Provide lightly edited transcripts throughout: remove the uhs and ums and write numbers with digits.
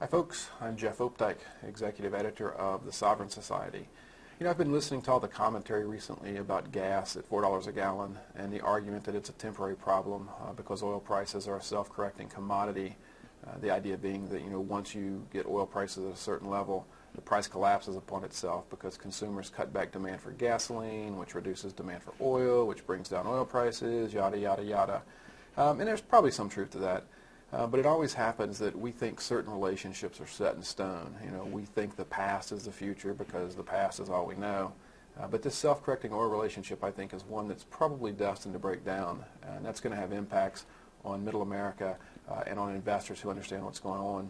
Hi folks, I'm Jeff Opdyke, Executive Editor of the Sovereign Society. I've been listening to all the commentary recently about gas at $4 a gallon and the argument that it's a temporary problem because oil prices are a self-correcting commodity. The idea being that, once you get oil prices at a certain level, the price collapses upon itself because consumers cut back demand for gasoline, which reduces demand for oil, which brings down oil prices, yada, yada, yada. And there's probably some truth to that. But it always happens that we think certain relationships are set in stone. We think the past is the future because the past is all we know. But this self-correcting oil relationship, I think, is one that's probably destined to break down. And that's going to have impacts on middle America and on investors who understand what's going on.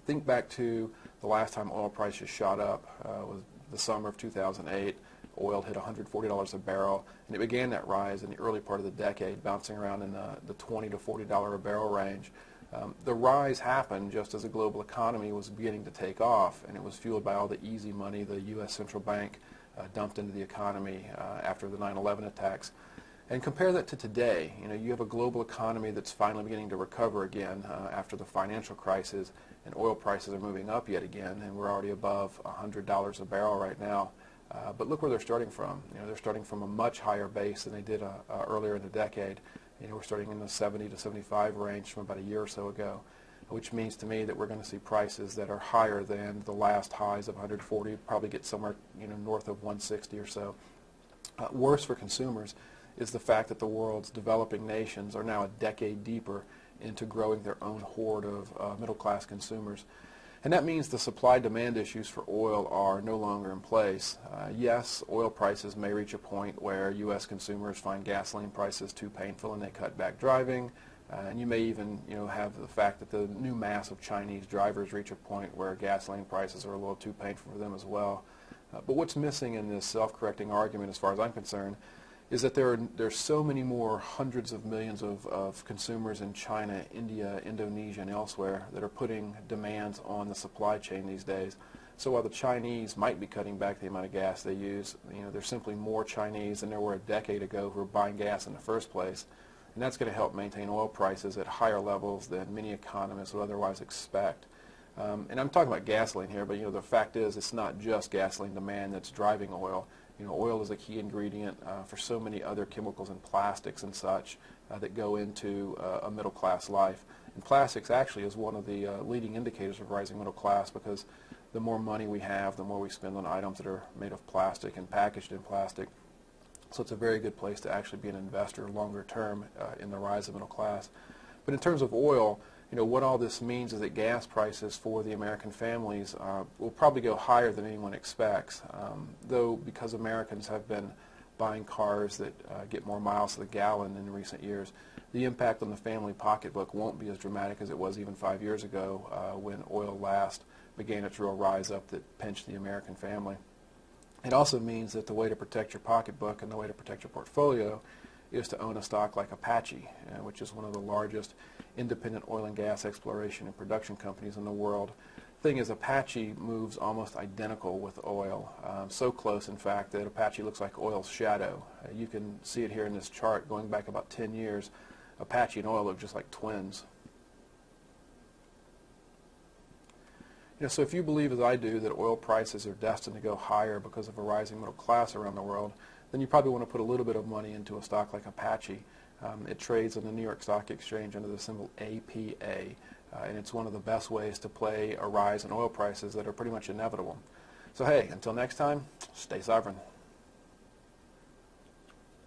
Think back to the last time oil prices shot up was the summer of 2008. Oil hit $140 a barrel, and it began that rise in the early part of the decade, bouncing around in the $20 to $40 a barrel range. The rise happened just as the global economy was beginning to take off, and it was fueled by all the easy money the U.S. Central Bank dumped into the economy after the 9/11 attacks. And compare that to today. You have a global economy that's finally beginning to recover again after the financial crisis, and oil prices are moving up yet again, and we're already above $100 a barrel right now. But look where they're starting from. They're starting from a much higher base than they did earlier in the decade. We're starting in the 70 to 75 range from about a year or so ago, which means to me that we're going to see prices that are higher than the last highs of 140, probably get somewhere north of 160 or so. Worse for consumers is the fact that the world's developing nations are now a decade deeper into growing their own horde of middle-class consumers. And that means the supply-demand issues for oil are no longer in place. Yes, oil prices may reach a point where U.S. consumers find gasoline prices too painful and they cut back driving. And you may even have the fact that the new mass of Chinese drivers reach a point where gasoline prices are a little too painful for them as well. But what's missing in this self-correcting argument, as far as I'm concerned, is that there's so many more hundreds of millions of consumers in China, India, Indonesia, and elsewhere that are putting demands on the supply chain these days. So while the Chinese might be cutting back the amount of gas they use, there's simply more Chinese than there were a decade ago who were buying gas in the first place. And that's going to help maintain oil prices at higher levels than many economists would otherwise expect. And I'm talking about gasoline here, but the fact is it's not just gasoline demand that's driving oil. Oil is a key ingredient for so many other chemicals and plastics and such that go into a middle-class life. And plastics actually is one of the leading indicators of rising middle class because the more money we have, the more we spend on items that are made of plastic and packaged in plastic. So it's a very good place to actually be an investor longer term in the rise of middle class. But in terms of oil, what all this means is that gas prices for the American families will probably go higher than anyone expects, though because Americans have been buying cars that get more miles to the gallon in recent years, the impact on the family pocketbook won't be as dramatic as it was even 5 years ago when oil last began its real rise up that pinched the American family. It also means that the way to protect your pocketbook and the way to protect your portfolio is to own a stock like Apache, which is one of the largest independent oil and gas exploration and production companies in the world. The thing is, Apache moves almost identical with oil, so close in fact that Apache looks like oil's shadow. You can see it here in this chart going back about 10 years. Apache and oil look just like twins. So if you believe, as I do, that oil prices are destined to go higher because of a rising middle class around the world, then you probably want to put a little bit of money into a stock like Apache. It trades on the New York Stock Exchange under the symbol APA, and it's one of the best ways to play a rise in oil prices that are pretty much inevitable. So hey, until next time, stay sovereign.